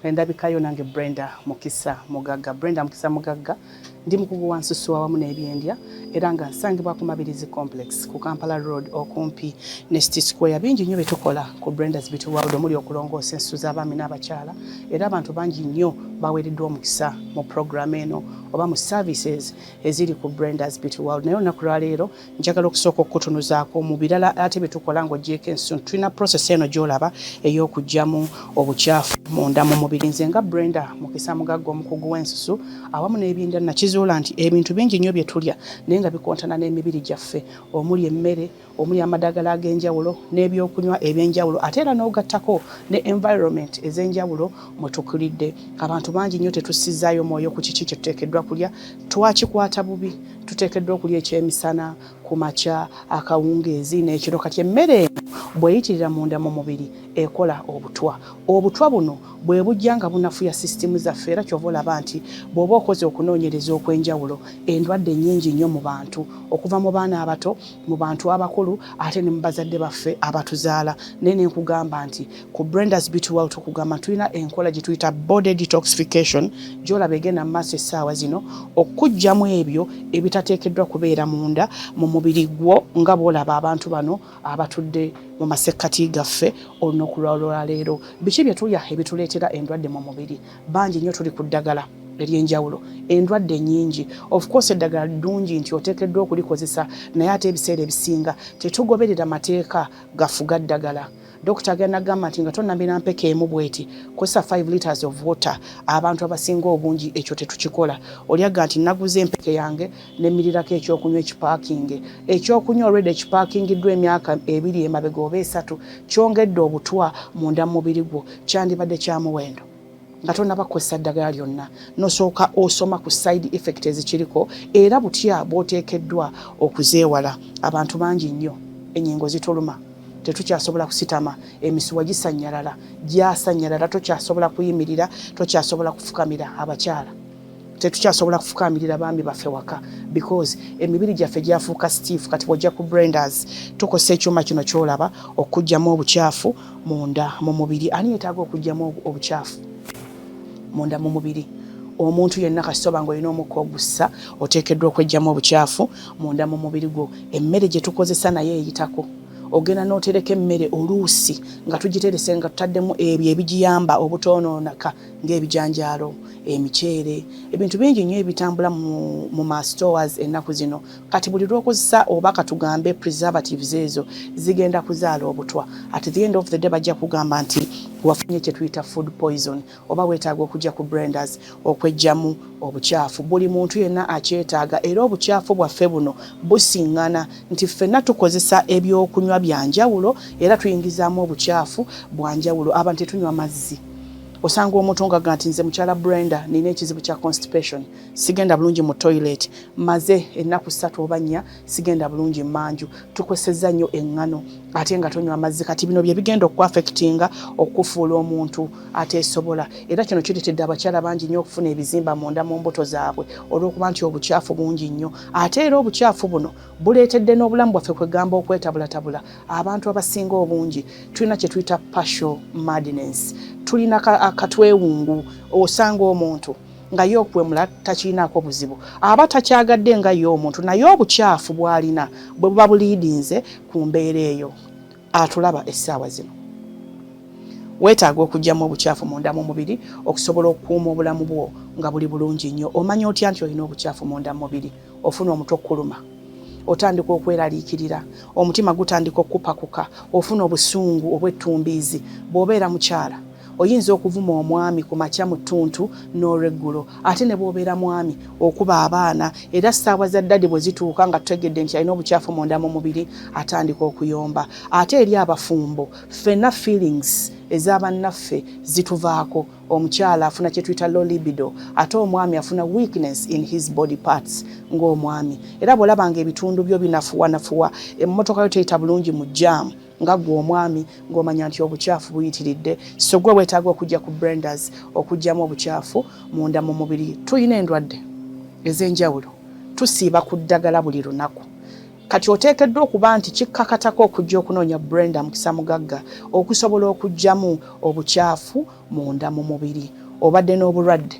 endabikayo nange Brenda Mukisa Mugagga ndi mukugu wa Nsusu wamu n'ebyendya era nga nsangibwa ku Mabirizi Complex ku Kampala Road okumpi ne City Square. Bingi nnyo betukola ku Brenda's Beauty World omuli okulongoosa ensusu z'abaami n'abakyala era abantu bangi nnyo baweereddwa omukisa mu program eno oba mu services eziri ku Brenda's Beauty World. Naye olunaku lwa leero njagala okusooka okutunuzaako mu birala ate betukola ng'ogyeko ensusu. Tulina process eno gy'olaba ey'okuggyamu obukyafu munda mu mubiri. Nze nga Brenda Mukisa Mugagga omukugu w'ensusu awamu n'ebyendya nakizuula nti ebintu bingi nnyo bye tulya naye nga bikontana n'emibiri gyaffe omuli emmere omuli amadagala ag'enjawulo n'ebyokunywa eby'enjawulo ate era n'ogattako ne environment ez'enjawulo mwe tukulidde. Abantu bangi nnyo tetussizaayo mwoyo ku kiki kye tuteekeddwa kulya, twakikwata bubi. Tuteekeddwa okulya ekyemisana ku makya akawungeezi n'ekiro. Kati emmere eno bw'eyitirira munda mu mubiri ekola obutwa. Obutwa buno bwe bujja nga bunafuya sisitimu zaffe era kyova olaba nti bw'oba okoze okunoonyereza okw'enjawulo endwadde nnyingi nnyo mu bantu okuva mu baana abato mu bantu abakulu ate ne mu bazadde baffe abatuzaala. Naye ne nkugamba nti ku Brenda's Beauty World tukugamba tulina enkola gye tuyita body detoxification gy'olaba egenda mu maaso essaawa zino okuggyamu ebyo ebitateekeddwa kubeera munda mu mubiri gwo nga bw'olaba abantu bano abatudde mu masekkati gaffe olunaku lwa leero. Biki bye tulya ebituleetera endwadde mu mubiri? Bangi nnyo tuli ku ddagala ery'enjawulo, endwadde nnyingi. Of course eddagala ddungi nti oteekeddwa okulikozesa naye ate ebiseera ebisinga tetugoberera mateeka gafuga ddagala. Dokita agenda agamba nti nga tonnamira mpeke emu bweti kozesa 5 liters of water. Abantu abasinga obungi ekyo tetukikola. Olyaga nti naguze empeke yange nemirirako ekyokunywa ekipaakinge. Ekyokunywa already ekipaakingiddwa emyaka 2 emabega oba 3 kyongedde obutwa munda mu mubiri gwo kyandibadde kya muwendo nga tonnaba kukozesa ddagala lyonna nosooka osoma ku side effect ezikiriko era butya bw'oteekeddwa okuzeewala. Abantu bangi nnyo ennyingo zituluma tetukyasobola kusitama, emisuwa gisanyalala, gyasanyalala, tokyasobola kuyimirira, tokyasobola kufukamira abakyala, tetukyasobola kufukamirira baami baffe waka because emibiri gyaffe gyafuuka stiff. Kati bw'ojja ku Brenda's tukozesa ekyuma kino ky'olaba okuggyamu obukyafu munda mu mubiri. Ani yeetaaga okuggyamu obukyafu munda mu mubiri? Omuntu yenna kasoba ng'olina omukka ogussa oteekeddwa okweggyamu obukyafu munda mu mubiri gwo. Emmere gye tukozesa naye eyitako. Ogenda n'otereka emmere oluusi nga tugiterese nga tutaddemu ebyo ebigiyamba obutoonoonaka ng'ebijanjaalo, emiceere, ebintu bingi nnyo ebitambula mu ma stores ennaku zino. Kati buli lw'okozesa oba katugambe preservatives ezo zigenda kuzaala obutwa. At the end of the day bajja kugamba nti wafunye kye tuyita food poison oba weetaaga okujja ku Brenda's okweggyamu obukyafu. Buli muntu yenna akyetaaga era obukyafu bwaffe buno busiŋŋana nti ffenna tukozesa ebyokunywa byanjawulo era tuyingizaamu obukyafu bwanjawulo. Abantu tetunywa mazzi. Osanga omuntu nga nti nze mukyala Brenda nina ekizibu kya constipation, sigenda bulungi mu toilet, maze ennaku 3 oba 4 sigenda bulungi manju. Tukozesezza nnyo eŋŋano ate nga tonywa amazzi. Kati bino bye bigenda okuaffectinga okufuula omuntu ateesobola era kino kireetedde abakyala bangi nnyo okufuna ebizimba munda mu mbuto zaabwe olw'okuba nti obukyafu bungi nnyo. Ate era obukyafu buno buleetedde n'obulamu bwaffe kwegamba okwetabulatabula. Abantu abasinga obungi tulina kye tuyita partial madness, tulina akatwewungu. Osanga omuntu nga y'okwemula takiinaako buzibu, aba takyagadde nga y'omuntu naye obukyafu bw'alina bwe buba buliidinze ku mbeera eyo. Atulaba essaawa zino weetaaga okuggyamu obukyafu munda mu mubiri okusobola okukuuma obulamu bwo nga buli bulungi nnyo. Omanya otya nti olina obukyafu munda mu mubiri? Ofuna omutwe okuluma, otandika okweraliikirira, omutima gutandika okupakuka, ofuna obusungu obw'ettumbiizi. Bw'obeera mukyala oyinza okuvuma omwami ku makya mu ttuntu n'olweggulo ate ne bw'obeera mwami okuba abaana era ssaawa za ddadi bwe zituuka nga tutegedde nti alina obukyafu munda mu mubiri atandika okuyomba. Ate eri abafumbo ffenna feelings ez'abannaffe zituvaako. Omukyala afuna kye tuyita low libido ate omwami afuna weakness in his body parts ng'omwami. Era bw'olabanga ebitundu byo binafuwanafuwa, emmotoka yo teyita bulungi mu jaamu nga gwe omwami ng'omanya nti obukyafu buyitiridde. So gwe weetaaga okujja ku Brenda's okuggyamu obukyafu munda mu mubiri. Tulina endwadde ez'enjawulo, tusiiba ku ddagala buli lunaku. kati oteekeddwa okuba nti kikkakatako okujja okunoonya Brenda Mukisa Mugagga okusobola okugyamu obukyafu munda mu mubiri. Obadde n'obulwadde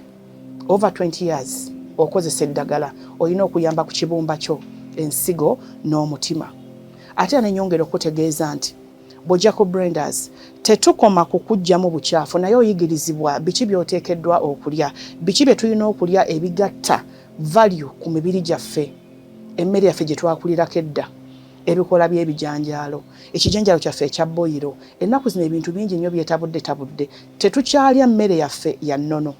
over 20 years okozesa eddagala, olina okuyamba ku kibumba kyo, ensigo n'omutima. Ate nenyongera okutegeeza nti bw'ojja ku Brendas tetukoma kukugyamu bukyafu, naye oyigirizibwa biki by'oteekeddwa okulya, biki bye tulina okulya ebigatta value ku mibiri gyaffe, emmere yaffe gye twakulirako edda, ebikola by'ebijanjaalo, ekijanjaalo kyaffe ekya boyiro. Ennaku zino ebintu bingi nnyo byetabudde, tetukyalya mmere yaffe ya nnono.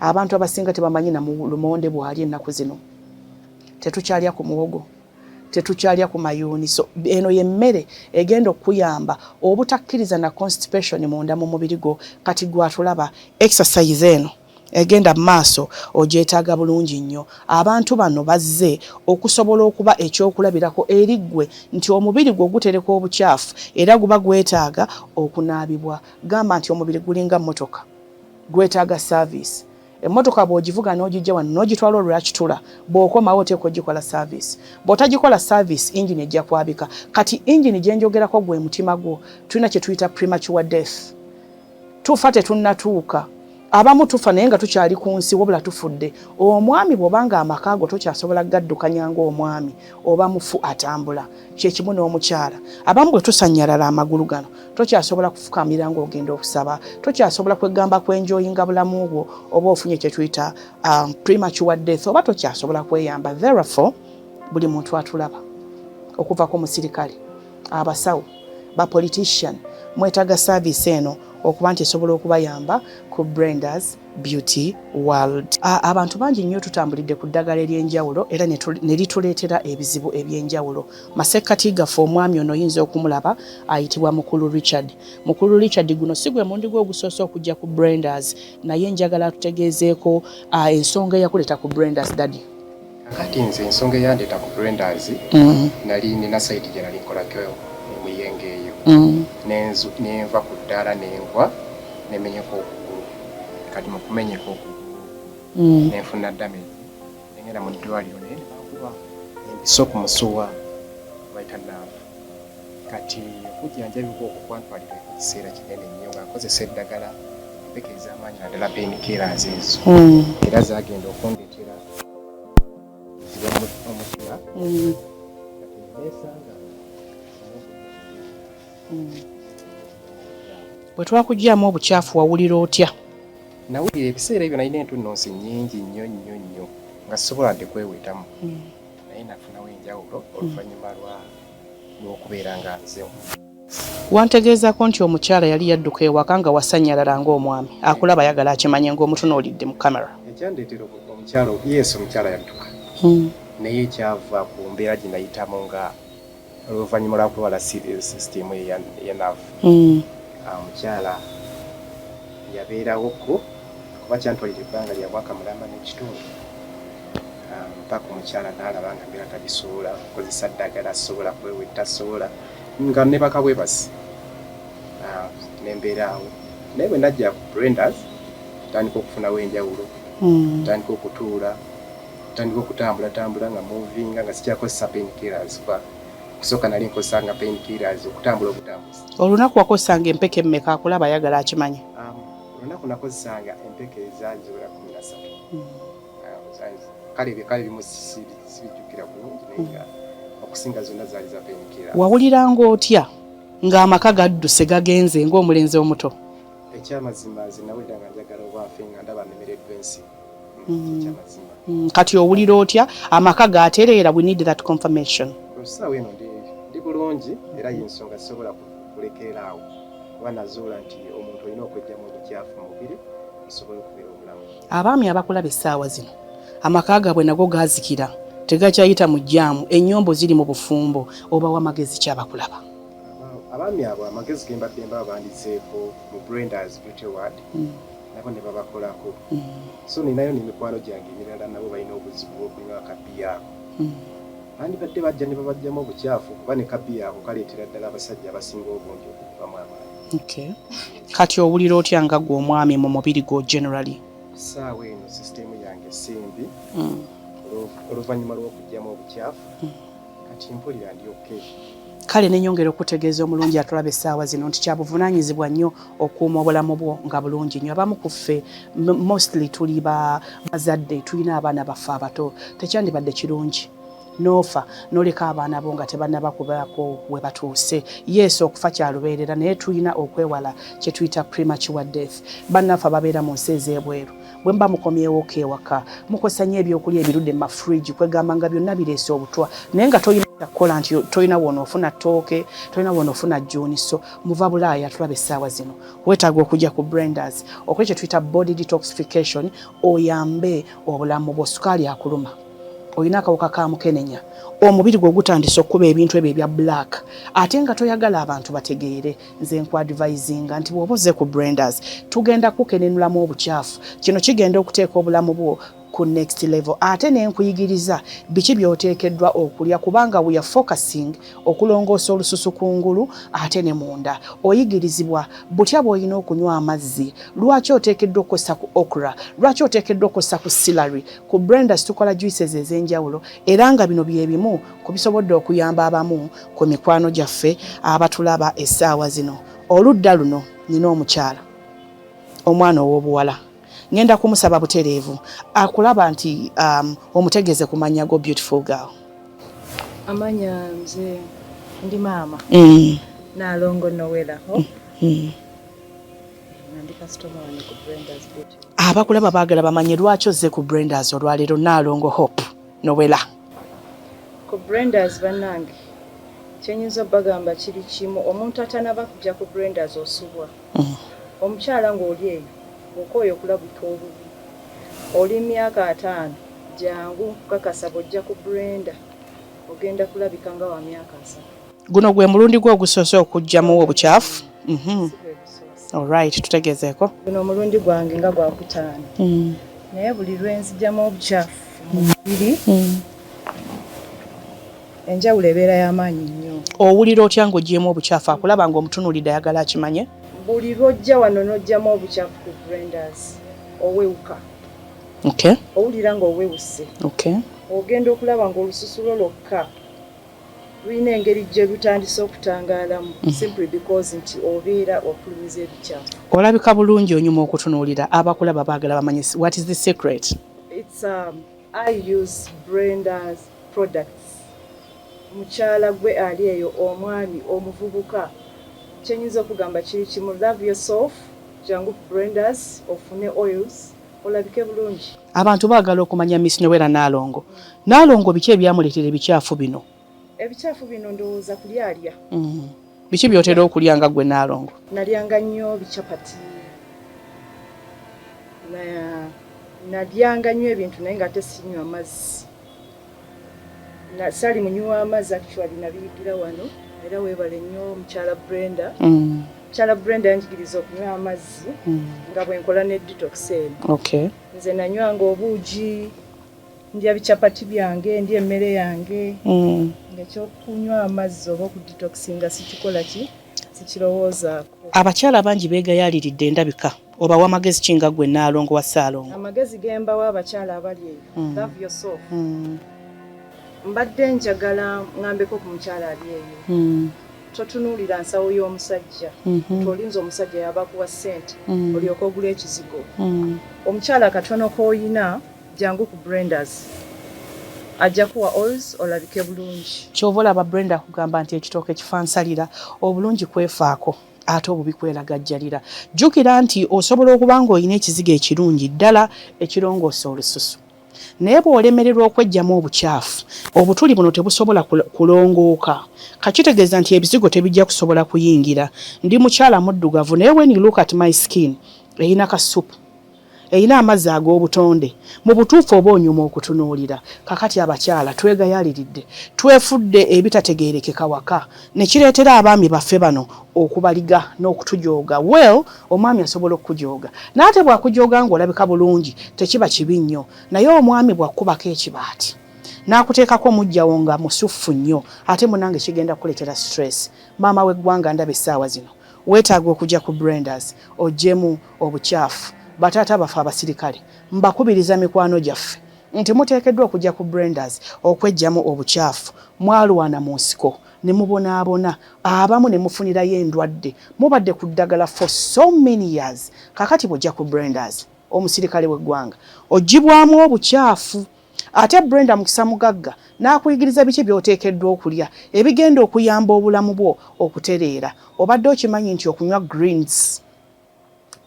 Abantu abasinga tebamanyi na lumonde bwali ennaku zino, tetukyalya ku muwogo, tetukyalya ku mayuuni. So eno yemmere egenda okuyamba obutakkiriza na constipation munda mu mubiri gwo. Kati gwatulaba exercise eno egenda maaso ogyetaaga bulungi nnyo. Abantu bano bazze okusobola okuba ekyokulabirako eri ggwe nti omubiri gwo gutereka obukyafu era guba gwetaaga okunaabibwa. Gamba nti omubiri gulinga mmotoka, gwetaaga service. Emmotoka bw'ogivuga n'ogijja wano n'ogitwala olwakitula, bw'okomawo oteeka ogikola service. Bw'otagikola service, engine ejja kwabika. Kati engine gye njogerako gwe mutima gwo, tulina kye tuyita premature death. Tufa tetunnatuuka. Abamu tufa naye nga tukyali ku nsi wabula tufudde. Omwami bw'obanga amaka ago tokyasobola gaddukanya ng'omwami oba mufu atambula, kye kimu n'omukyala. Abamu bwe tusanyalala amagulu gano tokyasobola kufukamira ng'ogenda okusaba, tokyasobola kwegamba kwenjoyinga bulamu bwo oba ofunye kye tuyita premature death, oba tokyasobola kweyamba. Therefore buli muntu atulaba okuva ku musirikale, abasawo, ba politician, mwetaaga service eno okuba nti esobola okubayamba ku Brendas Beauty World. Abantu bangi nnyo tutambulidde ku ddagala ery'enjawulo era ne lituleetera ebizibu eby'enjawulo. Masekkati gaffe omwami ono oyinza okumulaba ayitibwa Mukulu Richard. Mukulu Richard guno si gwe mundi gwe ogusoose okujja ku Brendas, naye njagala tutegeezeeko ensonga eyakuleeta ku Brendas Daddy. Kati nze ensonga eyandeeta ku Brendas nali nina sayiti gye nali nkolako emuyenge eyo. Nenva ku ddaala nengwa nemenyeko okugulu. Kati mu kumenyeka okugulu nenfuna damage, nengenda mu ddwaliro naye nebankuba empiso ku musuwa bayita naavu. Kati okujjanjabibwa okwo kwantwalira ekiseera kinene nnyo nga nkozesa eddagala empeke ez'amaanyi naddala painkillers ezo, era zagenda okundeetera ziba omutima. Bwe twakugyamu obukyafu wawulira otya? Nawulira ebiseera ebyo nalina entunnunsi nnyingi nnyo nga sisobola nti kwewetamu, naye nafunawo enjawulo oluvannyuma lw'okubeera nga nze. Wantegeezako nti omukyala yali yadduka ewaka nga wasanyalala ng'omwami, akulaba ayagala akimanye ng'omutunuulidde mu kamera. Ekyandeetera omukyala, yesu omukyala yadduka, naye ekyava ku mbeera gye nayitamu nga oluvannyuma lwa kulwala sisitimu ya naavu. Omukyala yabeerawo ko kuba kyantwalira ebbanga lya mwaka mulamba n'ekitundu, mpaka omukyala n'alaba nga mbeera tabisobola kukozesa ddagala, asobola kwewetta, asobola nga ne baka bwebasi nembeeraawo. Naye bwe najja ku Brendas tandika okufunawo enjawulo, tandika okutuula, tandika okutambula nga movinga nga sikyakozesa painkillers. Kusooka nali nkozesanga painkillers okutambula obutambuzi. Olunaku wakozesanga empeke mmeka akulaba ayagala akimanye? Olunaku nakozesanga empeke ezaziwera 13. Kale bimu sibijjukira bulungi naye nga okusinga zonna zaali za painkillers. Wawuliranga otya ng'amaka gadduse gagenze ng'omulenzi omuto? Ekyamazima zinawulira nga njagala obwafe nga ndaba nemereddwa ensi. Ekyamazima. Kati owulira otya amaka gatereera? We need that confirmation. Ssaawa eno ndi bulungi era y'ensonga sisobola kulekerera awo kuba nazuula nti omuntu olina okweggyamu obukyafu mu mubiri asobole okubeera obulamu. Abaami abakulaba essaawa zino amaka gaabwe nago gaazikira, tegakyayita mu jjaamu, ennyombo ziri mu bufumbo, obawa amagezi ki abakulaba? Abaami abo amagezi ge mbadde mbabandiseeko mu Brendas Beauty World nabo ne babakolako. So ninayo n'emikwano gyange emirala nabo balina obuzibu bw'okunywa akabiya ako. Bandibadde bajja ne babajjamu obukyafu kuba ne kabiya ako kaleetera ddala abasajja abasinga obungi okuvamu amaanyi. Kati owulira otya nga gwe omwami mu mubiri gwo generally? Ssaawa eno sisitemu yange simbi oluvannyuma lw'okugyamu obukyafu. kati mpulira ndi okay. Kale nenyongera okutegeeza omulungi atulaba essaawa zino nti kyabuvunaanyizibwa nnyo okuuma obulamu bwo nga bulungi nnyo. Abamu ku ffe mostly tuli bazadde tulina abaana baffe abato, tekyandibadde kirungi n'ofa n'oleka abaana bo nga tebannabakubaako we batuuse. Yes, okufa kyalubeerera naye tulina okwewala kye tuyita premature death. Bannaffe ababeera mu nsi ez'ebweru bwe muba mukomyewo ewaka mukosa nnyo ebyokulya ebirudde mu mafriji kwegamba nga byonna bireese obutwa naye nga tolina kukola nti tolina wonoofuna ttooke, tolina wonoofuna jjuuniso. Muva Bulaaya tulaba essaawa zino weetaaga okujja ku Brendas okola kye tuyita body detoxification, oyambe obulamu bwo. Sukaali akuluma, olina akawuka ka mukenenya, omubiri gwe gutandise okuba ebintu ebyo ebya black ate nga toyagala abantu bategeere. Nze nkwadvisinga nti bw'oba ozze ku Brendas tugenda kukenenulamu obukyafu. Kino kigenda okuteeka obulamu bwo ku next level. Ate nenkuyigiriza biki by'oteekeddwa okulya kubanga we are focusing okulongoosa olususu kungulu ate ne munda. Oyigirizibwa butya bw'olina okunywa amazzi. Lwaki oteekeddwa okukosa ku okra? Lwaki oteekeddwa okukosa ku celery? Ku Brendas tukola juices ez'enjawulo era nga bino bye bimu ku bisobodde okuyamba abamu ku mikwano gyaffe abatulaba essaawa zino. Oludda luno nina omukyala, omwana ow'obuwala. Ngenda kumusaba butereevu akulaba nti omutegeze ku mannya go beautiful girl. Amanya nze ndi maama Nalongo Nowela. Ndi customer wange ku Brendas Beauty. Abakulaba baagala bamanye lwaki ozze ku Brendas olwaleero Nalongo Hope Nowela. Ku Brendas bannange kyenyinza bagamba kiri kimu, omuntu atanaba kujja ku Brendas osubwa. Omukyala ng'oli eyo okoyo okulabika obubi, oli myaka 5 jangu kukakasa bojja ku Brenda ogenda kulabika nga wa myaka 3. Guno gwe mulundi gwo ogusoose okujjamu obukyafu. Alright, tutegezeeko. Guno omulundi gwange nga gwakutaano. Naye buli lwenzijjamu obukyafu mu mubiri enjawulo ebeera y'amaanyi nnyo. Owulira otya ng'oggyemu obukyafu? Akulaba ng'omutunuulidde ayagala akimanye? Buli lwojja wano n'ojjamu obukyafu ku Brendas owewuka. Okay. Owulira ng'owewuse. Okay. Ogenda okulaba ng'olususu lwo lwokka lulina engeri gye lutandise okutangaalamu simply because nti obeera okulumiza ebikyafu. Olabika bulungi onyuma okutunuulira. Abakulaba baagala bamanye what is the secret? It's I use Brendas products. Mukyala gwe ali eyo, omwami omuvubuka, kyenyiza okugamba kiri kimu, love yourself, jangu Brendas ofune oils olabike bulungi. Abantu baagala okumanya Miss Nowela Nalongo. Nalongo biki ebyamuleetera ebikyafu bino? Ebikyafu bino ndowooza kulyalya. Biki by'otera okulya nga gwe Nalongo? Nalyanga nnyo bichapati. Nalyanga nnyo ebintu naye nga tesinywa amazzi. Sali munywa amazzi actually nabiyigira wano era weebale nnyo mukyala Brenda. Mukyala Brenda yanjigiriza okunywa amazzi nga bwenkola ne detox eno. Okay. Nze nanywanga obuugi, ndya bichapati byange, ndya emmere yange. Ng'ekyokunywa amazzi oba okudetoxinga sikikola ki sikirowoozaako. Abakyala bangi beegayaaliridde endabika. Obawa amagezi ki nga gwe Nalongo wa Ssaalongo? Amagezi gembawa abakyala abali eyo. Love yourself. Mbadde njagala ngambeko ku mukyala ali eyo. Totunuulira nsawo y'omusajja. Tolinza omusajja yabakuwa ssente olyoka ogula ekizigo. Omukyala katono k'oyina jangu ku Brendas ajja kuwa oils olabike bulungi. Kyova olaba Brenda kugamba nti ekitooke kifansalira, obulungi kwefaako ate obubi kweragajjalira. Jjukira nti osobola okuba ng'olina ekizigo ekirungi ddala ekirongoosa olususu. Naye bw'olemererwa okweggyamu obukyafu, obutuli buno tebusobola kulongooka. Kakitegeeza nti ebizigo tebijja kusobola kuyingira. Ndi mukyala muddugavu naye when you look at my skin, eyina kasupu, eyina amazzi ag'obutonde. Mu butuufu oba onyuma okutunuulira. Kakati abakyala twegayaaliridde, twefudde ebitategeerekeka waka, ne kireetera abaami baffe bano okubaliga n'okutujooga. Well, omwami asobola okujooga. N'ate bw'akujooga ng'olabika bulungi, tekiba kibi nnyo. Naye omwami bw'akubako ekibaati n'akuteekako mujjawo nga musuffu nnyo, ate munange kigenda kuleetera stress. Maama w'eggwanga ndaba essaawa zino weetaaga okujja ku Brendas oggyemu obukyafu. Bataata baffe abasirikale mbakubiriza mikwano gyaffe nti muteekeddwa okujja ku Brendas okwejjamu obukyafu mwalwana mu nsiko ne mubonaabona abamu ne mufunirayo endwadde mubadde ku ddagala for so many years kakati bw'ojja ku Brendas omusirikale w'eggwanga ogibwamu obukyafu ate Brenda Mukisa Mugagga n'akuyigiriza biki by'oteekeddwa okulya ebigenda okuyamba obulamu bwo okutereera obadde okimanyi nti okunywa greens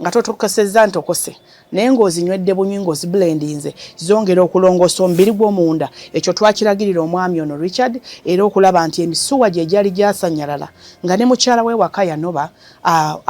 nga totokosezza ntokose naye ng'ozinywedde bunywi ng'oziblendinze zongera okulongoosa omubiri gw'omunda ekyo twakiragirira omwami ono Richard era okulaba nti emisuwa gye gyali gyasanyalala nga ne mukyala we waka yanoba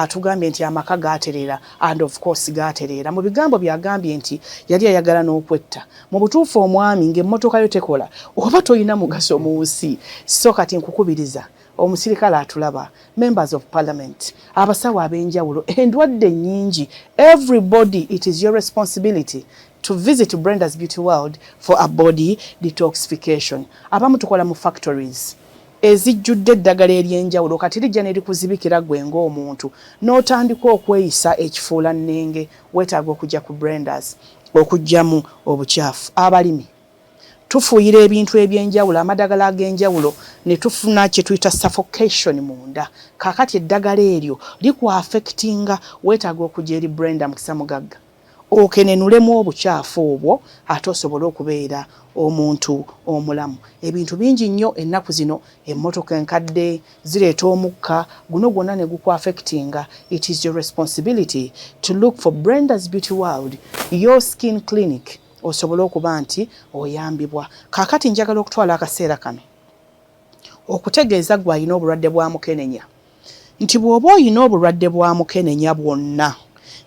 atugambye nti amaka gaatereera and of course gaatereera mu bigambo byagambye nti yali ayagala n'okwetta mu butuufu omwami ng'emmotoka yo tekola oba toyina mugaso mu nsi so kati nkukubiriza omusirikale atulaba members of parliament abasawo ab'enjawulo endwadde nnyingi everybody it is your responsibility to visit Brenda's Beauty World for a body detoxification abamu tukola mu factories ezijjudde eddagala ery'enjawulo kati lijja ne likuzibikira gwe ng'omuntu n'otandika okweyisa ekifuula nnenge weetaaga okujja ku Brenda's okujjamu obukyafu abalimi tufuuyira ebintu ebyenjawulo amadagala ag'enjawulo ne tufuna kye tuyita suffocation munda kakati eddagala eryo likwaffectinga weetaaga okujja eri Brenda Mukisa Mugagga okenenulemu obukyafu obwo ate osobole okubeera omuntu omulamu ebintu bingi nnyo ennaku zino emmotoka enkadde zireeta omukka guno gwonna ne gukwaffectinga it is your responsibility to look for Brenda's Beauty World your skin clinic osobole okuba nti oyambibwa kakati njagala okutwala akaseera kano okutegeeza gwe alina obulwadde bwa mukenenya nti bw'oba olina obulwadde bwa mukenenya bwonna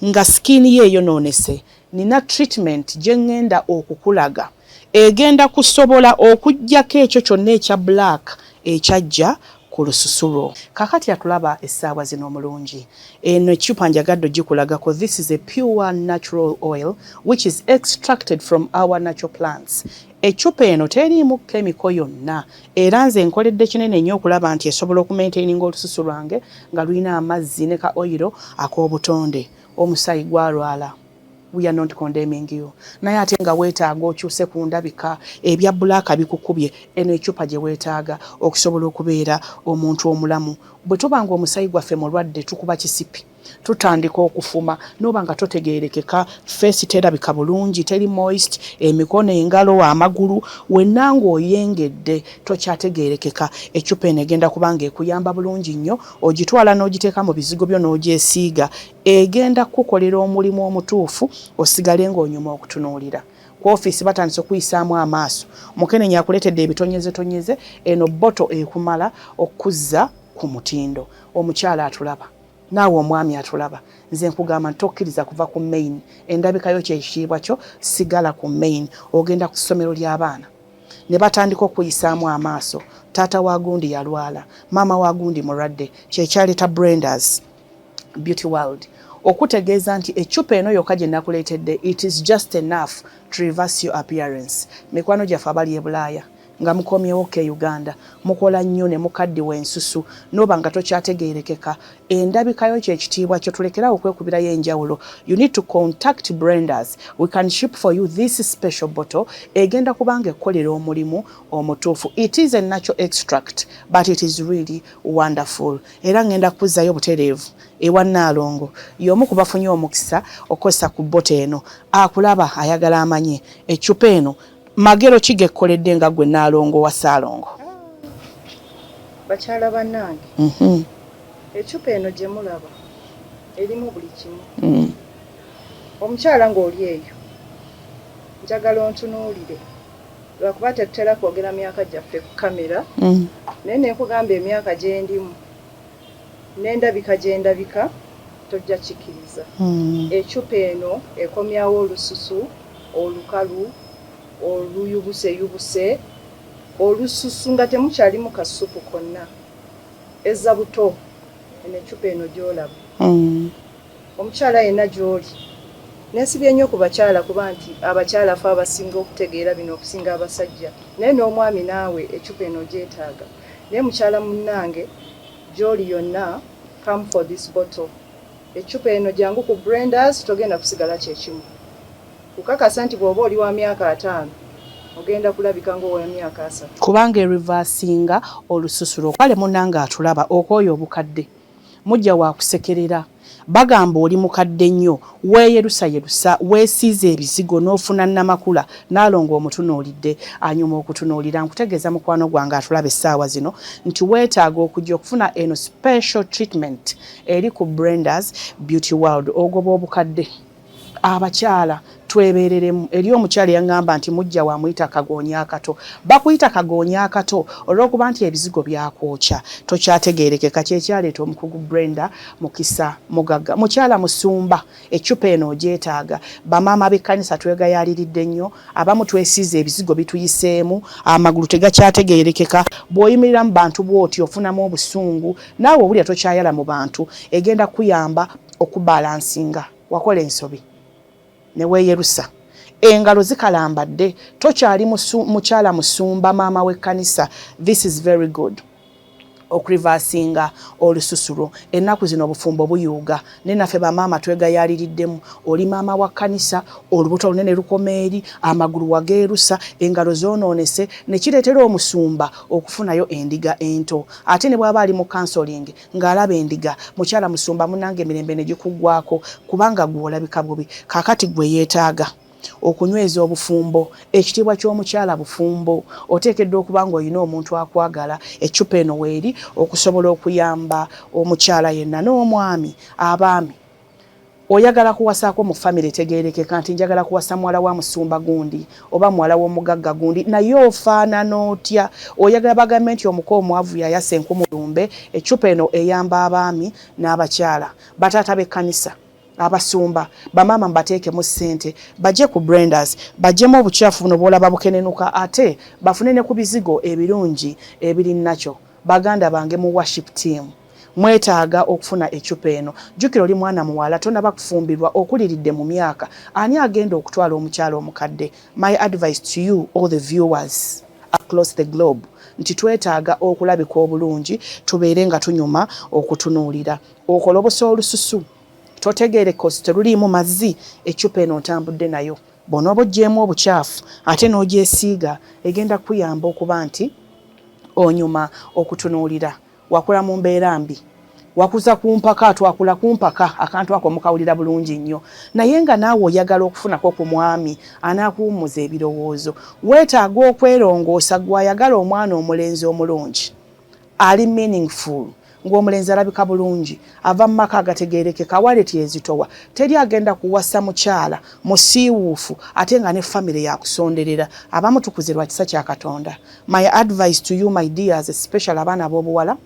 nga skin ye eyonoonese nina treatment gye ŋŋenda okukulaga egenda kusobola okuggyako ekyo kyonna ekya black ekyajja ku lususu lwo kakati atulaba essaawa zino omulungi eno ecupa njagadde ogikulagako this is a pure natural oil which is extracted from our natural plants ecupa eno teriimu kemiko yonna era nze nkoledde kinene nnyo okulaba nti esobola okumaintaininga olususu lwange nga lulina amazzi ne ka oyiro ak'obutonde omusaayi gwalwala we are not condemning you naye ate nga weetaaga okyuse ku ndabika ebya bbulaaka bikukubye eno ecupa gye weetaaga okusobola okubeera omuntu omulamu bwe tubanga omusaayi gwaffe mulwadde tukuba kisipi tutandika okufuma noba nga totegeerekeka face terabika bulungi teri moist emikono engalo amagulu wenna ng'oyengedde tokyategeerekeka ecupa eno egenda kubanga ekuyamba bulungi nnyo ogitwala n'ogiteeka mu bizigo byo n'ogyesiiga egenda kukolera omulimu omutuufu osigale ng'onyuma okutunuulira ku ofiisi batandise okuyisaamu amaaso mukenenya akuleetedde ebitonyeze eno botto ekumala okuzza ku mutindo omukyala atulaba naawe omwami atulaba nze nkugamba tokkiriza kuva ku main endabikayo kyekitiibwa kyo sigala ku main ogenda ku ssomero ly'abaana ne batandika okuyisaamu amaaso taata wa gundi yalwala maama wa gundi mulwadde kyekyaleeta Brenda's Beauty World okutegeeza nti ecupa eno yokka gye nakuleetedde it is just enough to reverse your appearance mikwano gyaffe abali e Bulaaya nga mukomyewo ke Uganda mukola nnyo ne mukaddiwa ensusu noba nga tokyategeerekeka endabikayo kyekitiibwa kyo tulekerawo okwekubirayo enjawulo you need to contact Brenda's we can ship for you this special bottle egenda kubanga ekkolera omulimu omutuufu it is a natural extract but it is really wonderful era ngenda kuzzayo butereevu ewa Nnaalongo y'omu ku bafunye omukisa okozesa ku bottle eno akulaba ayagala amanye ecupa eno magero kigekkoledde nga gwe Nnaalongo wa Ssaalongo bakyala bannange ecupa eno gye mulaba erimu buli kimu omukyala ng'oli eyo njagala ontunuulire lwakuba tetutera kwogera myaka gyaffe ku kamera naye nenkugamba emyaka gye ndimu n'endabika gye ndabika tojja kikkiriza ecupa eno ekomyawo olususu olukalu oluyubuse olususu nga temukyalimu kasupu konna ezza buto eno ecupa eno gy'olaba omukyala yenna gy'oli neesibye nnyo ku bakyala kuba nti abakyala fe abasinga okutegeera bino okusinga abasajja naye n'omwami naawe ecupa eno gyetaaga naye mukyala munnange gy'oli yonna come for this bottle ecupa eno jangu ku Brenda's togenda kusigala kyekimu kukakasa nti bw'oba oli wa myaka 5 ogenda kulabika ng'owa myaka 3 kubanga erivasinga olususulo kwale munanga atulaba okwoyo obukadde mujja wa kusekerera bagamba oli mukadde nnyo weeyerusa weesiize ebizigo n'ofuna namakula n'alongo omutunuulidde anyuma okutunuulira nkutegeeza mukwano gwange atulaba essaawa zino nti weetaaga okujja okufuna eno special treatment eri ku Brenda's Beauty World ogoba obukadde abakyala twebereremu eri omukyala yangamba nti mujja wa muyita kagonya akato bakuyita kagonya akato olwokuba nti ebizigo byakwokya tokyategeerekeka kyekyaleeta omukugu Brenda Mukisa Mugagga mukyala musumba ecupa eno ogyetaaga bamaama b'ekkanisa twegayaliridde nnyo abamu twesiize ebizigo bituyiseemu amagulu tegakyategeerekeka bw'oyimirira mu bantu bw'oti ofunamu obusungu naawe obulya tokyayala mu bantu egenda kuyamba okubalansinga wakola ensobi ne weeyerusa engalo zikalambadde tokyali mukyala musumba maama w'ekkanisa. This is very good okurivasinga olususulo ennaku zino obufumbo buyuuga nenaffe bamaama twegayaliriddemu oli maama wa kkanisa olubuto olunene lukoma eri amagulu wageerusa engalo zoonoonese ne kireetera omusumba okufunayo endiga ento ate ne bw'aba ali mu counseling ng'alaba endiga mukyala musumba munange emirembe ne gikuggwako kubanga gw'olabika bubi kaakati gwe yeetaaga okunyweza obufumbo ekitiibwa ky'omukyala bufumbo oteekeddwa okuba ng'olina omuntu akwagala ecupa eno weeri okusobola okuyamba omukyala yenna n'omwami abaami oyagala kuwasaako mu famire tegeerekeka nti njagala kuwasa muwala wa musumba gundi oba muwala w'omugagga gundi naye ofaanana otya oyagala bagambe nti omuko omwavu yayasa enkumulumbe ecupa eno eyamba abaami n'abakyala bataata b'ekkanisa abasumba bamaama mbateekemu ssente bajje ku Brenda's bajjemu obukyafu buno bw'olaba bukenenuka ate bafune ne ku bizigo ebirungi ebiri nakyo baganda bange mu worship team mwetaaga okufuna ecupa eno jjukira oli mwana muwala tonaba kufumbirwa okuliridde mu myaka ani agenda okutwala omukyala omukadde. My advice to you all the viewers across the globe nti twetaaga okulabika obulungi tubeere nga tunyuma okutunuulira okolobosa olususu totegeere kosi teruliimu mazzi ecupa eno ntambudde nayo bw'onooba oggyemu obukyafu ate n'ogyesiiga egenda kuyamba okuba nti onyuma okutunuulira wakula mu mbeera mbi wakuza kumpaka atwakula kumpaka akantu ako mukawulira bulungi nnyo naye nga naawe oyagala okufunako ku mwami anaakuwummuza ebirowoozo weetaaga okwerongoosa gw'ayagala omwana omulenzi omulungi ali meaningful ng'omulenzi alabika bulungi ava mu maka agategeerekeka waleti ezitowa teri agenda kuwasa mukyala musiiwuufu ate nga ne famire yakusonderera abamu tukuze lwa kisa kya Katonda. My advice to you my dears especially abaana b'obuwala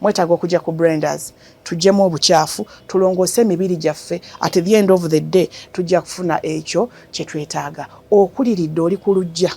mwetaaga okujja ku Brenda's tujjemu obukyafu tulongoose emibiri gyaffe at the end of the day tujja kufuna ekyo kye twetaaga okuliridde oli ku lujja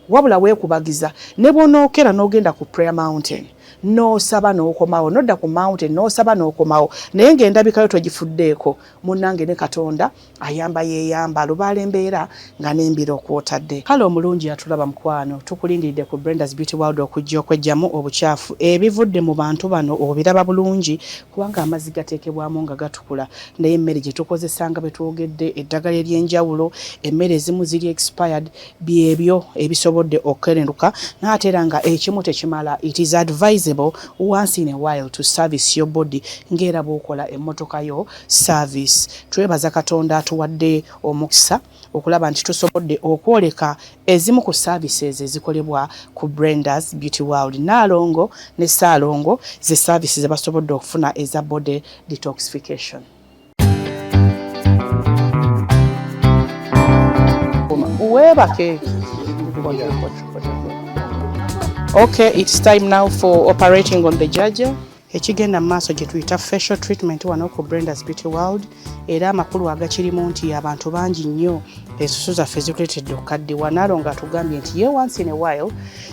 wabula weekubagiza ne bw'onookera n'ogenda ku prayer mountain n'osaba n'okomawo nodda ku mountain n'osaba n'okomawo naye ng'endabikayo togifuddeeko munnange ne Katonda ayamba yeeyamba alubaala embeera nga n'embira okwotadde. Kale omulungi atulaba mukwano tukulindiridde ku Brenda's Beauty World okujja okweggyamu obukyafu ebivudde mu bantu bano obiraba bulungi kubanga amazzi gateekebwamu nga gatukula naye emmere gye tukozesanga bwe twogedde eddagala ery'enjawulo emmere ezimu ziri expired byebyo ebisobodde okukenenuka n'ate era nga ekimu tekimala. It is advisable once in a while to service your body ngera bw'okola emmotoka yo service. Twebaza Katonda atuwadde omukisa okulaba nti tusobodde okwoleka ezimu ku services ezikolebwa ku Brenda's Beauty World. Naalongo ne Saalongo ze services ze basobodde okufuna eza body detoxification. Webake. Okay, it's time now for operating on the Jaja. Ekigenda maaso gye tuyita facial treatment wano ku Brenda's Beauty World era amakulu agakirimu nti abantu bangi nnyo ensusu zaffe zituleetedde okukaddiwa. Naalongo atugambye nti ye once in a while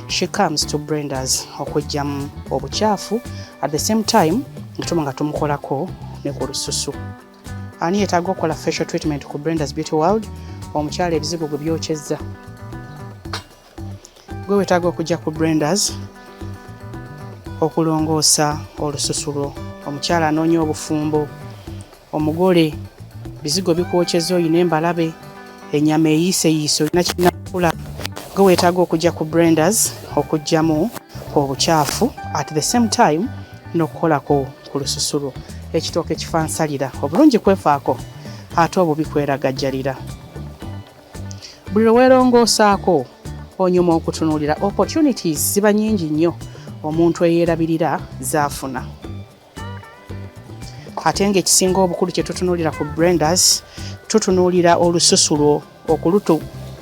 she comes to Brenda's okweggyamu obukyafu at the same time ntuma nga tumukolako ne ku lususu. Ani yeetaaga okukola facial treatment ku Brenda's Beauty World? Omukyala ebizigo gwe byokyezza. Gwe weetaaga okujja ku Brenda's okulongoosa olususulo. Omukyala anoonya obufumbo, omugole bizigo bikwokyeza oyina embalabe, ennyama eyiiseyiise olina kinakula gwe weetaaga okujja ku blenders okujjamu obucaafu at the same time n'okukolako ku lususu ekitooke kifansalira obulungi kwefaako ate obubi kweragajjalira. Buli lwe weerongoosaako onyuma okutunuulira opportunities ziba nnyingi nnyo omuntu eyeerabirira zaafuna. Ate ng'ekisinga obukulu kye tutunuulira ku blenders tutunuulira olususu lwo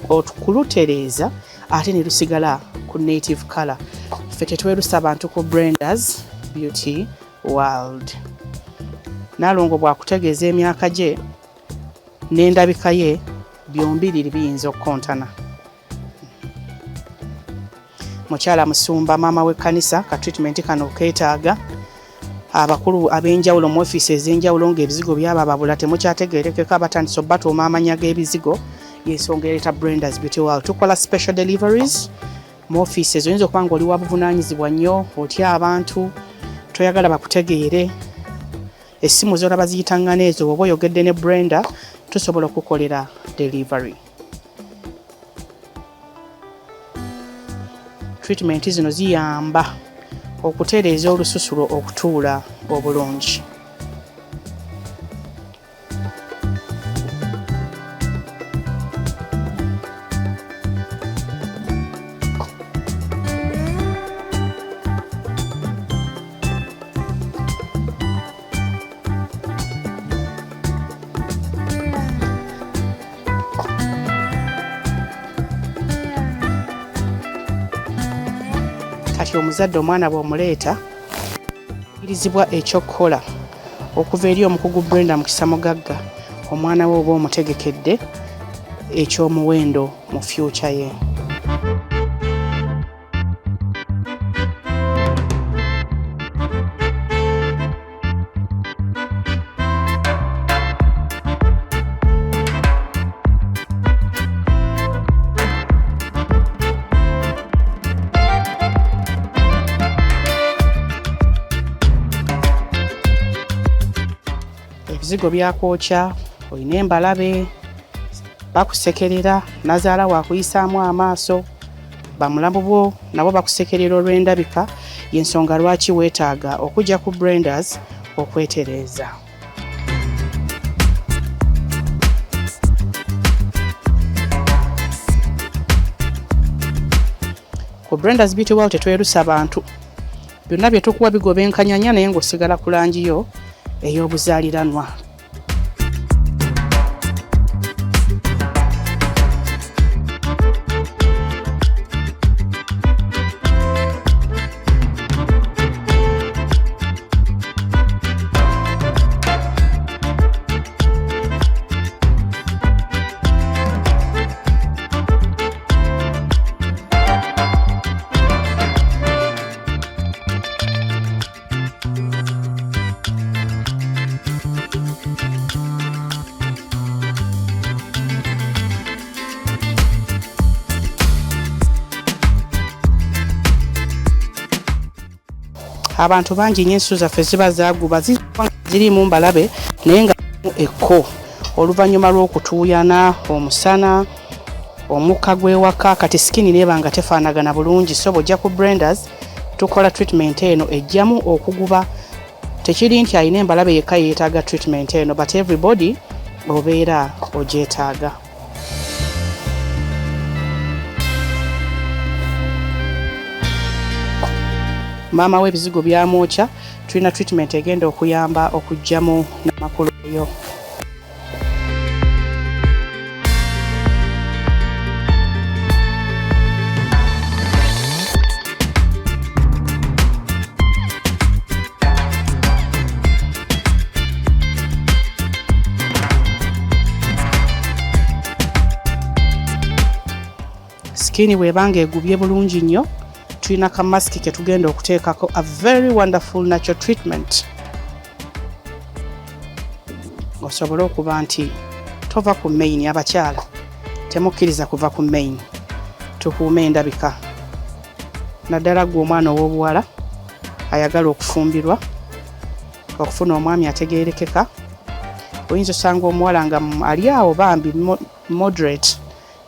okulutereeza ate ne lusigala ku native colour. Ffe tetwerusa bantu ku Blenders Beauty World. Nalongo bwakutegeeza emyaka gye n'endabika ye byombiriri biyinza okukontana. Mukyala Musumba maama w'ekkanisa ka treatment kano keetaaga abakulu ab'enjawulo mu ofiisi ez'enjawulo ng'ebizigo byaba babula temukyategeerekeka batandise obbatuuma amanya g'ebizigo y'ensonga ereeta Blenders Beauty World. Tukola special deliveries mu ofiisi ezo. Oyinza okuba ng'oli wa buvunaanyizibwa nnyo otya abantu toyagala bakutegeere essimu z'olaba ziyitaŋŋana ezo oba oyogedde ne Brenda tusobola okukolera delivery. Treatment zino ziyamba okutereeza olususulo okutuula obulungi. Kati omuzadde omwana bw'omuleeta irizibwa ekyokukola okuva eri omukugu Brenda Mukisa Mugagga omwana we oba omutegekedde ekyomuwendo mu future ye. Ebizigo byakwokya olina embalabe bakusekerera nazaala wakuyisaamu amaaso bamulamu bwo nabo bakusekerera olw'endabika y'ensonga lwaki weetaaga okujja ku Blenders okwetereeza. Ku Blenders Beauty World tetwerusa bantu byonna bye tukuwa bigobenkanyanya naye ng'osigala ku langi yo ey'obuzaaliranwa. Abantu bangi nnyo ensusu zaffe ziba zaaguba zirimu mbalabe naye nga ekko oluvannyuma lw'okutuuyana omusana omukka gw'ewaka kati sikini neeba nga tefaanagana bulungi. So bw'ojja ku Blenders tukola treatment eno ejjamu okuguba. Tekiri nti alina embalabe yekka yeetaaga treatment eno but everybody obeera ogyetaaga. Maama w'ebizigo byamwokya tulina treatment egenda okuyamba okuggyamu n'amakulu yo. Sikini bw'ebanga egubye bulungi nnyo tulina ka mask ke tugenda okuteekako a very wonderful natural treatment. Osobola okuba nti tova ku main abakyala temukkiriza kuva ku main tukuume endabika. Naddala gwe omwana ow'obuwala ayagala okufumbirwa okufuna omwami ategeerekeka. Oyinza osanga omuwala nga ali awo bambi moderate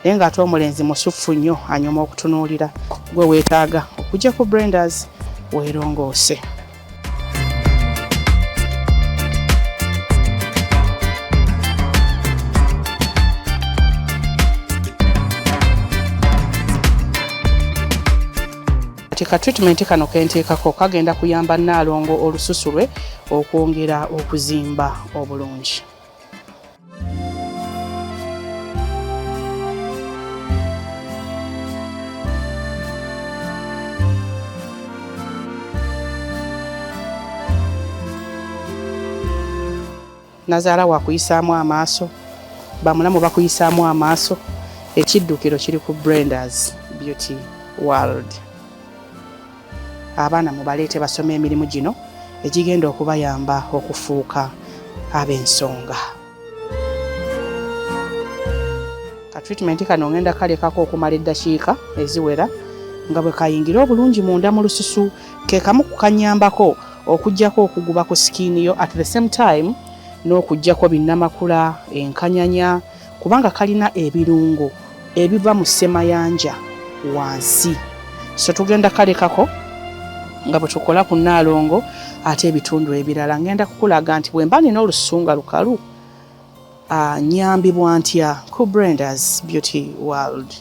naye ng'ate omulenzi musuffu nnyo anyuma okutunuulira gwe weetaaga okujja ku Brenda's weerongoose. Ka treatment kano kenteekako kagenda kuyamba Nnaalongo olususu lwe okwongera okuzimba obulungi. Nazaala wakuyisaamu amaaso, bamulamu bakuyisaamu amaaso, ekiddukiro kiri ku Brenda's Beauty World. Abaana mubaleete basome emirimu gino egigenda okubayamba okufuuka ab'ensonga. Ka treatment kano ngenda kalekako okumala eddakiika eziwera nga bwe kayingira obulungi munda mu lususu, ke kamu kukanyambako okuggyako okuguba ku sikiini yo at the same time n'okuggyako binnamakula, enkanyanya, kubanga kalina ebirungo ebiva mu ssemayanja wansi. So tugenda kalekako nga bwe tukola ku Nnaalongo ate ebitundu ebirala ngenda kukulaga nti bwe mba nina olususu nga lukalu nyambibwa ntya ku Brenda's Beauty World.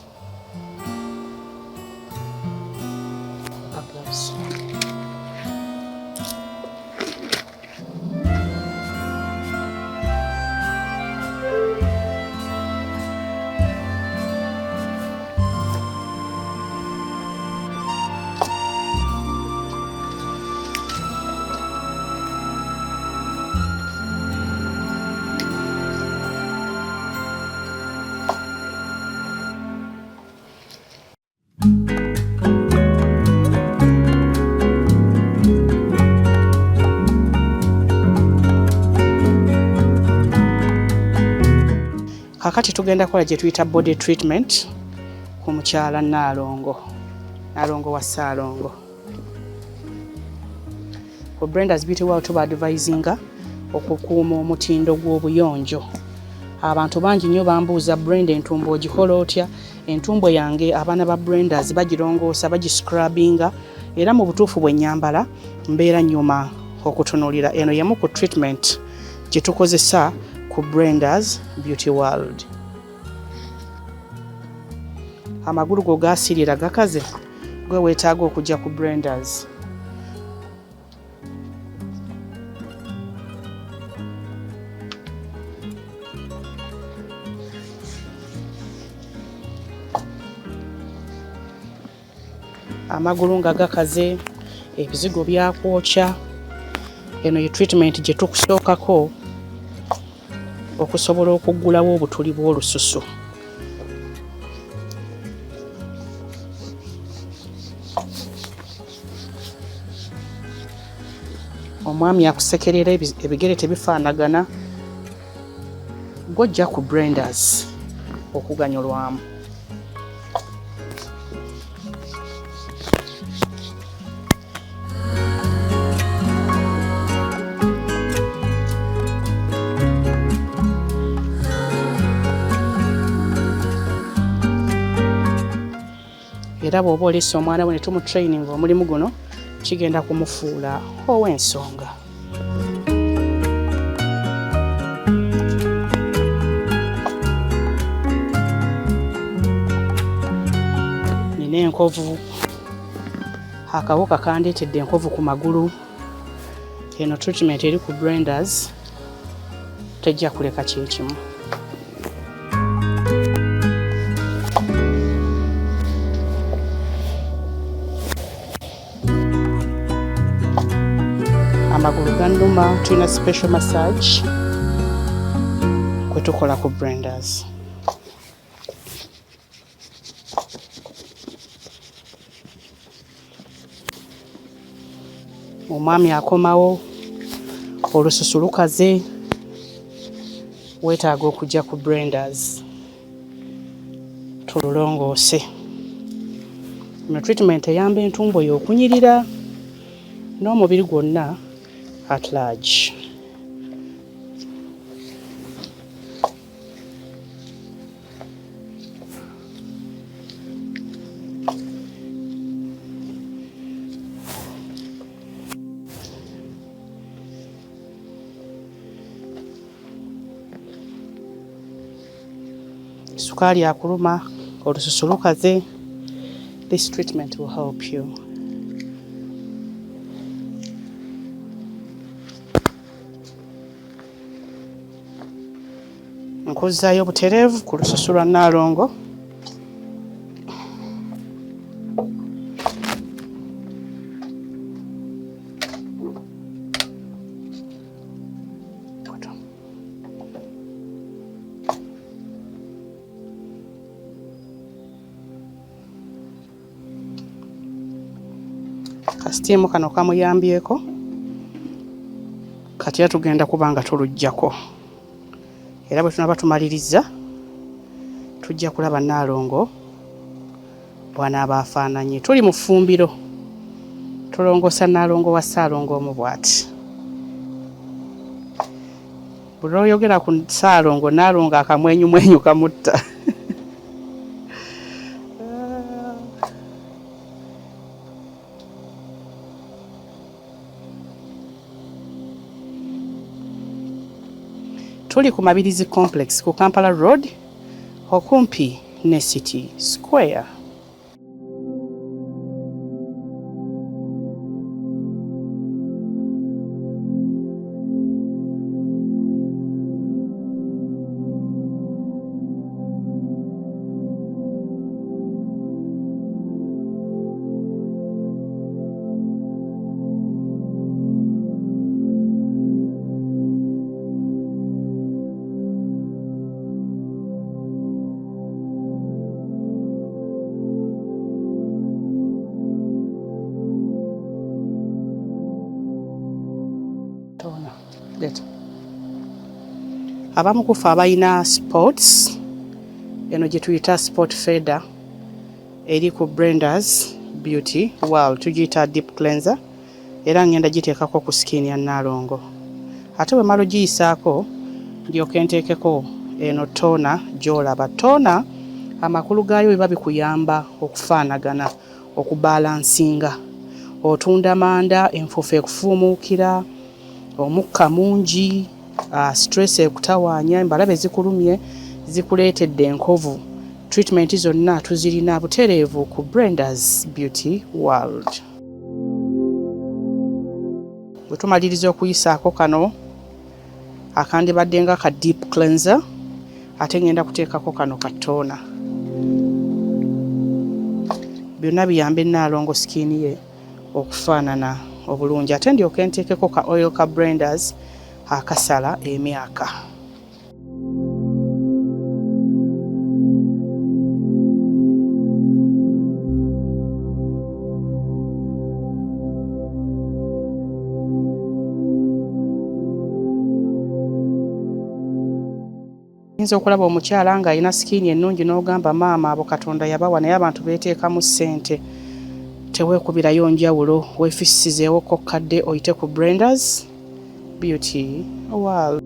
Kakati tugenda kola gye tuyita body treatment ku mukyala Nnaalongo wa Ssaalongo. Ku Brenda's Beauty World tuba advisinga okukuuma omutindo gw'obuyonjo. Abantu bangi nnyo bambuuza Brenda entumbo ogikola otya? Entumbo yange abaana ba Brenda's bagirongoosa, bagiscrubbinga, era mu butuufu bwe nnyambala mbeera nnyuma okutunuulira. Eno yemu ku treatment gye tukozesa ku Brenda's Beauty World. Amagulu go gaasirira gakaze, gwe weetaaga okujja ku Brenda's. Amagulu nga gakaze, ebizigo byakwokya, eno ye treatment gye tukusookako okusobola okuggulawo obutuli bw'olususu. Omwami akusekerera ebigere tebifaanagana, gojja ku Brenda's okuganyulwamu. Era bw'oba oleese omwana we ne tumutraining omulimu guno kigenda kumufuula ow'ensonga. Nina enkovu, akawuka kandeetedde enkovu ku magulu. Eno treatment eri ku Brenda's tejja kuleka kyekimu. Amagulu gannuma tulina special massage kwe tukola ku Brenda's. Omwami akomawo, olususu lukaze, weetaaga okujja ku Brenda's tululongoose. Eno treatment eyamba entumbo yo okunyirira n'omubiri gwonna at large. sukali akuluma, olususu lukaze, this treatment will help you. Nkuzaayo butereevu ku lususu lwa Nnaalongo. Kasitiimu kano kamuyambyeko, kati tugenda kuba nga tuluggyako. Era bwe tunaba tumaliriza tujja kulaba Nnaalongo bw'anaaba afaananye. Tuli mu ffumbiro, tulongoosa Nnaalongo wa Ssaalongo omu bw'ati. Bwe lwoyogera ku Ssaalongo, Nnaalongo akamwenyumwenyu kamutta. Tuli ku Mabirizi Complex ku Kampala Road okumpi ne City Square. Abamu kufa abalina sports, eno gye tuyita sport feeder, eri ku Brenda's Beauty World, tugiyita deep cleanser, era ngenda giteekako ku skin ya Nnaalongo. Ate bwe malo giyisaako ndyoke nteekeko eno toner gy'olaba. Toner amakulu gaayo biba bikuyamba okufaanagana, okubalansinga. Otunda manda, enfuufu ekufuumuukira, omukka mungi, stress ekutawaanya, embalabe zikulumye, zikuleetedde enkovu. Treatment zonna tuzirina butereevu ku Brenda's Beauty World. Bwe tumaliriza okuyisaako kano akandibadde nga ka deep cleanser, ate ngenda kuteekako kano ka toner. Byonna biyambe Nnaalongo skin ye okufaanana obulungi. Ate ndyoke nteekeko ka oil ka Brenda's akasala emyaka. Yinza okulaba omukyala ng'alina skin ennungi n'ogamba maama abo Katonda yabawa naye abantu beeteekamu ssente. Teweekubirayo njawulo, weefisizeewoko kadde oyite ku Brenda's Beauty World.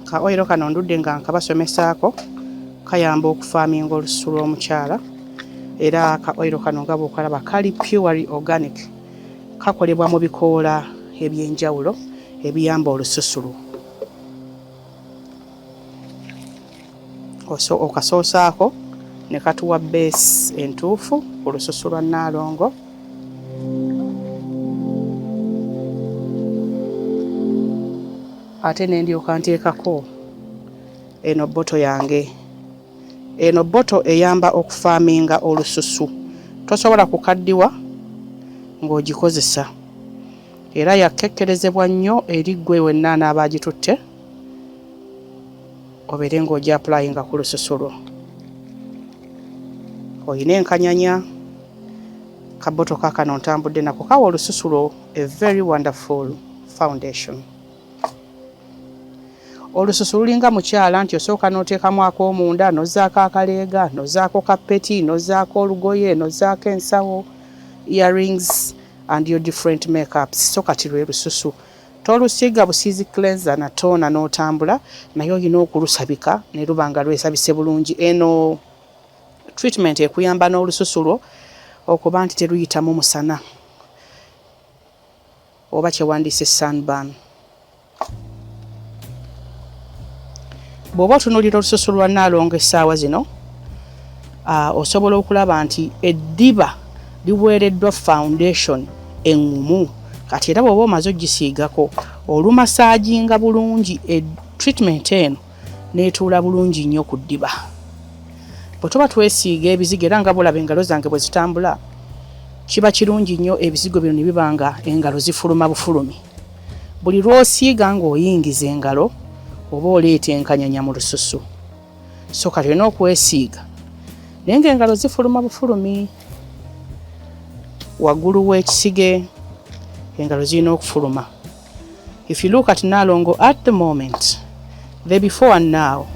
Ka oil kano ndudde nga nkabasomesaako, kayamba okufaaminga olususu lw'omukyala, era ka oil kano nga bw'okalaba kali purely organic, kakolebwa mu bikoola eby'enjawulo ebiyamba olususu. Okasoosaako ne katuwa base entuufu ku lususu lwa Nnaalongo. Ate ne ndyoka nteekako eno botto yange. Eno botto eyamba okufaaminga olususu. Tosobola kukaddiwa ng'ogikozesa. Era yakekkerezebwa nnyo eri ggwe wenna anaaba agitutte, obeere ng'ogi applyinga ku lususu lwo. Oyina enkanyanya, ka botto kaakano ntambudde nako kawa olususu lwo a very wonderful foundation. Olususu lulinga mukyala nti osooka n'oteekamu ak'omunda, n'ozzaako akaleega, n'ozzaako kapeti, n'ozzaako olugoye, n'ozzaako ensawo, earrings and your different makeups. So kati lwe lususu tolusiiga busiizi cleanser natoona n'otambula naye olina okulusabika ne luba nga lwesabise bulungi. Eno treatment ekuyamba n'olususu lwo okuba nti teruyitamu musana oba kyewandiise sunburn. Bw'oba otunuulira olususu lwa Nnaalongo essaawa zino osobola okulaba nti eddiba liweereddwa foundation engumu. Kati era bw'oba omaze ogisiigako olumasaajinga bulungi treatment eno n'etuula bulungi nnyo ku ddiba. Bwe tuba twesiiga ebizigo era nga bulaba engalo zange bwe zitambula kiba kirungi nnyo ebizigo bino ne biba nga engalo zifuluma bufulumi. Buli lw'osiiga ng'oyingiza engalo oba oleeta enkanyanya mu lususu. So kati olina okwesiiga naye ng'engalo zifuluma bufulumi. Waggulu w'ekisige engalo zirina okufuluma. If you look at Nnaalongo at the moment, the before and now,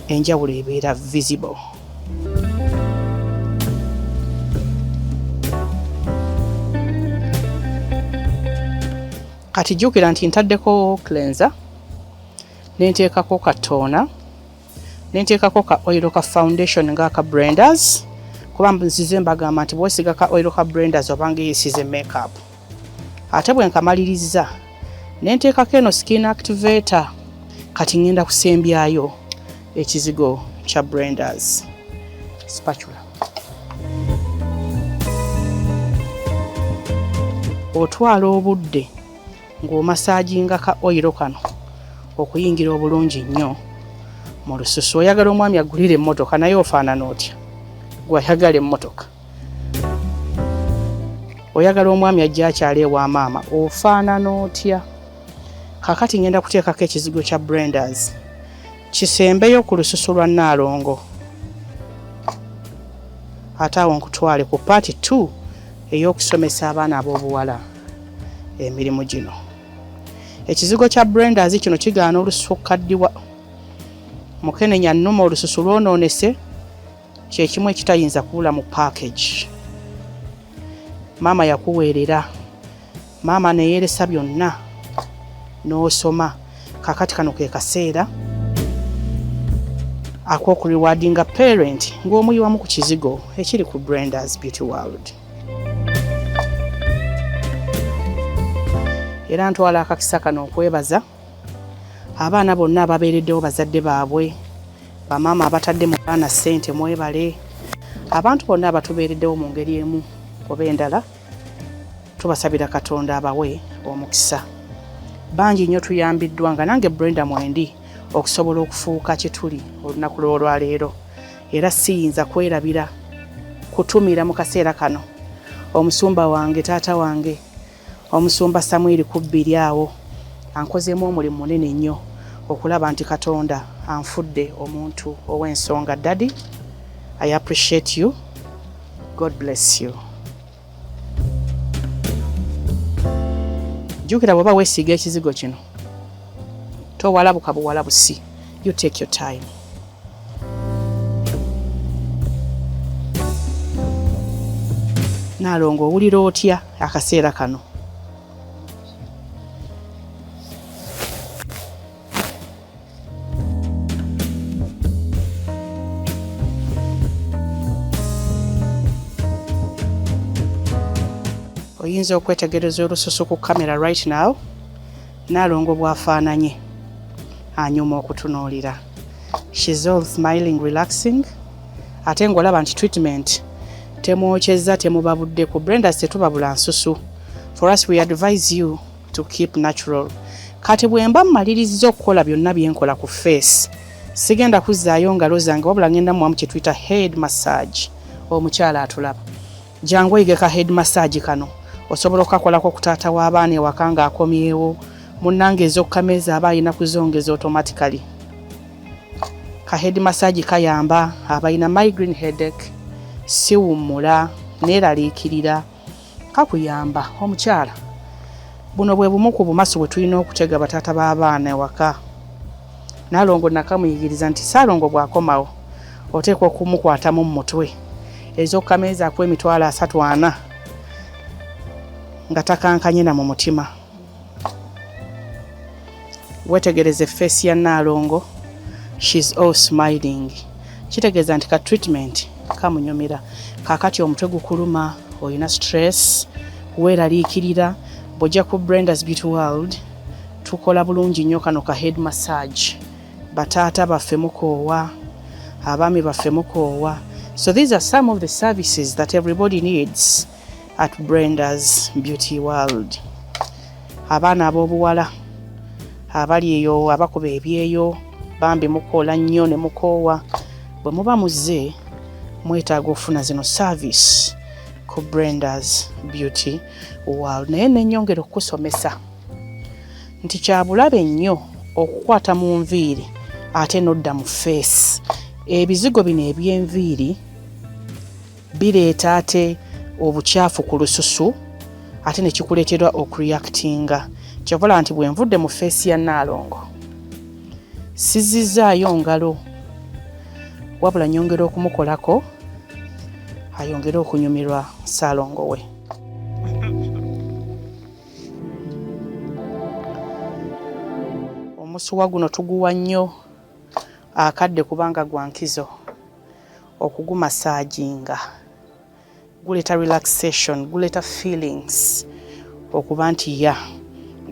enjawulo ebeera visible. Kati jjukira nti ntaddeko cleanser, ne nteekako katoona, ne nteekako ka oil ka foundation ng'aka Blenders, kuba nzize mbagamba nti bw'osiiga ka oil ka Blenders oba ng'eyisize makeup. Ate bwe nkamaliriza ne nteekako eno skin activator, kati ngenda kusembyayo ekizigo kya Blenders. Spatula. Otwala obudde ng'omasaajinga ka oil kano okuyingira obulungi nnyo mu lususu. Oyagala omwami agulire emmotoka naye ofaanana otya? Gw'ayagala emmotoka. Oyagala omwami ajja akyala ewa maama ofaanana otya? Kakati ngenda kuteekako ekizigo kya Blenders kisembeyo ku lususu lwa Nnaalongo. Ate awo nkutwale ku part 2 ey'okusomesa abaana ab'obuwala emirimu gino. Ekizigo kya Blenders kino kigaana olususu okukaddiwa. Mukenenya nnuma olususu lwonoonese kyekimu ekitayinza kubula mu package. Maama yakuweerera, maama neyeeresa byonna n'osoma. Kakati kano ke kaseera ak'okuriwardinga parent ng'omuyiwamu ku kizigo ekiri ku Blenders Beauty World. Era ntwala akakisa kano okwebaza abaana bonna ababeereddewo bazadde baabwe, bamaama abatadde mu baana ssente mwebale, abantu bonna abatubeereddewo mu ngeri emu oba endala, tubasabira Katonda abawe omukisa. Bangi nnyo tuyambiddwa nga nange Brenda mwendi okusobola okufuuka kye tuli olunaku lw'olwaleero, era siyinza kwerabira kutumira mu kaseera kano omusumba wange, taata wange, omusumba Samuel Kubbiri awo ankozeemu omulimu munene nnyo okulaba nti Katonda anfudde omuntu ow'ensonga. Daddy, I appreciate you. God bless you. Jjukira bw'oba weesiiga ekizigo kino towalabuka buwalabusi. You take your time. Nnaalongo owulira otya akaseera kano? Oyinza okwetegereza olususu ku kamera right now. Nnaalongo bw'afaananye anyuma okutunuulira. She's all smiling, relaxing. Ate ng'olaba nti treatment temwokyezza, temubabudde ku Blenders tetubabula nsusu. For us we advise you to keep natural. Kati bwe mba mmaliriza okukola byonna bye nkola ku face, sigenda kuzzaayo ngalo zange wabula ngenda muwamu kye tuyita head massage. Omukyala atulaba, jangu oyige ka head massage kano. Osobola okukakolako ku taata w'abaana ewaka ng'akomyewo, munnange ez'okukameeza aba alina kuzongeza automatically. Ka head massage kayamba abalina migraine headache, siwummula, neeraliikirira, kakuyamba omukyala. Buno bwe bumu ku bumasu bwe tulina okutega bataata b'abaana ewaka. Nnaalongo nakamuyigiriza nti Ssaalongo bw'akomawo oteekwa okumukwatamu mu mutwe ez'okukameeza ak'emitwalo 3-4 nga takankanye na mu mutima. wetegereze face ya Nalongo, she's all smiling. Kitegeeza nti ka treatment kamunyumira. Kakati omutwe gukuluma, oyina stress, weeraliikirira, bw'ojja ku Brenda's Beauty World tukola bulungi nnyo kano ka head massage. Bataata baffe mukoowa, abaami baffe mukoowa. So these are some of the services that everybody needs at Brenda's Beauty World. Abaana ab'obuwala abali eyo abakuba ebyeyo bambi mukoola nnyo ne mukoowa, bwe muba muzze mwetaaga ofuna zino service ku Brenda's Beauty World. Naye n'ennyongera okukusomesa nti kyabulabe nnyo okukwata mu nviiri ate n'odda mu face. Ebizigo bino eby'enviiri bireeta ate obukyafu ku lususu ate ne kikuleetera okureactinga. Kyokola nti bwe nvudde mu face ya Nalongo sizizaayo ngalo, wabula nyongera okumukolako ayongere okunyumirwa Salongo we. Omusuwa guno tuguwa nnyo akadde kubanga gwa nkizo. Okugumasaaginga guleeta relaxation, guleeta feelings okuba nti ya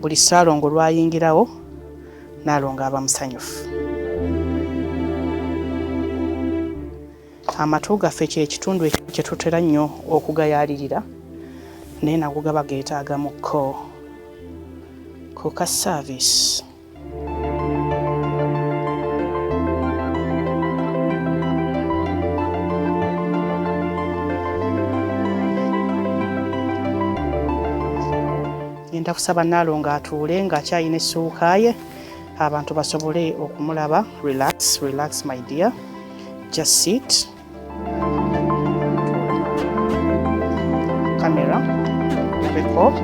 buli Salongo lwayingirawo Nalongo aba musanyufu. Amatu gaffe ky'ekitundu kye tutera nnyo okugayaalirira naye nago gaba geetaaga muko ka service. Ngenda kusaba Nalongo atuule ng'akyayina essuuka ye abantu basobole okumulaba. Relax my dear, just sit. Camera record.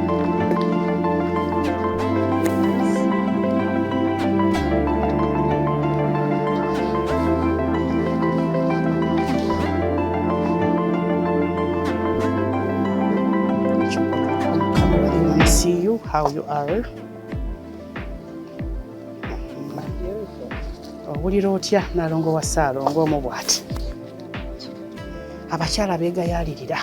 See you how you are. Owulira otya Nalongo wa Salongo mu bw'ati? Abakyala beegayaalirira.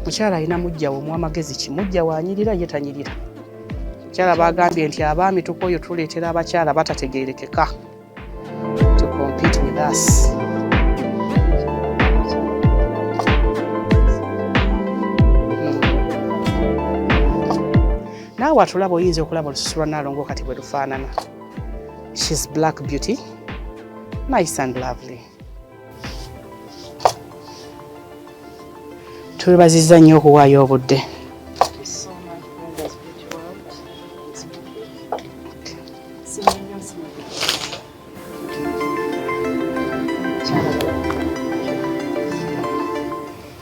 Mukyala alina mujjawe omw'amagezi ki? Mujjawe anyirira ye tanyirira. Mukyala baagambye nti abaami tukooyo tuleetera abakyala batategeerekeka to compete with us. Naawe atulaba oyinza okulaba olususu lwa Nalongo kati bwe lufaanana. She's black beauty, nice and lovely. Tulibazizza nnyo okuwaayo obudde.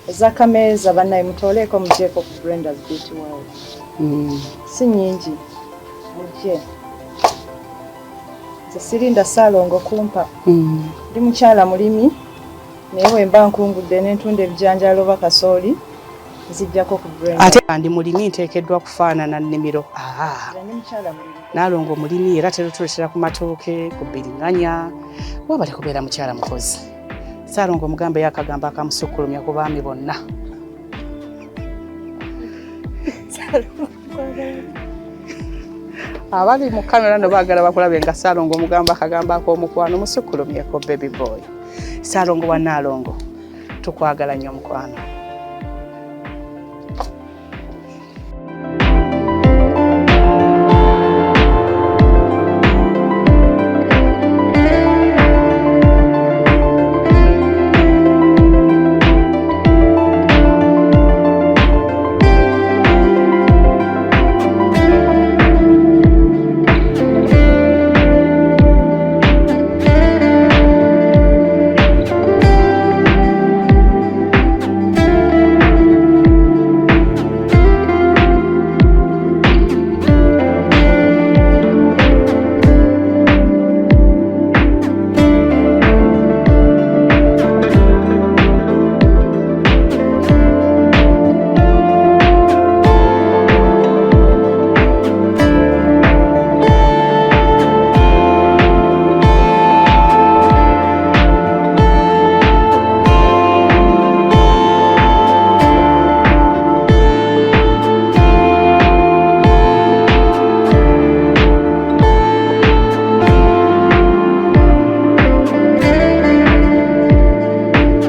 Zakameeza bannaye mutooleko mugyeko ku Brenda's Beauty World. Si nnyingi mujje. Nze sirinda Salongo kumpa. Ndi mukyala mulimi naye bwe mba nkungudde n'entunda ebijanjaalo oba kasooli nzijjako ku Brenda. Ate ndi mulimi nteekeddwa kufaanana nnimiro. Ndi mukyala mulimi. Nalongo mulimi era terutuletera ku matooke, ku bbiriŋŋanya, waba tekubeera mukyala mukozi. Salongo mugambe yakagamba akamusukkulumya ku baami bonna. Abali mu kamera no baagala bakulabe nga Salongo mugamba akagamba ak'omukwano musukkulumyeko baby boy. Salongo wa Nalongo tukwagala nnyo mukwano.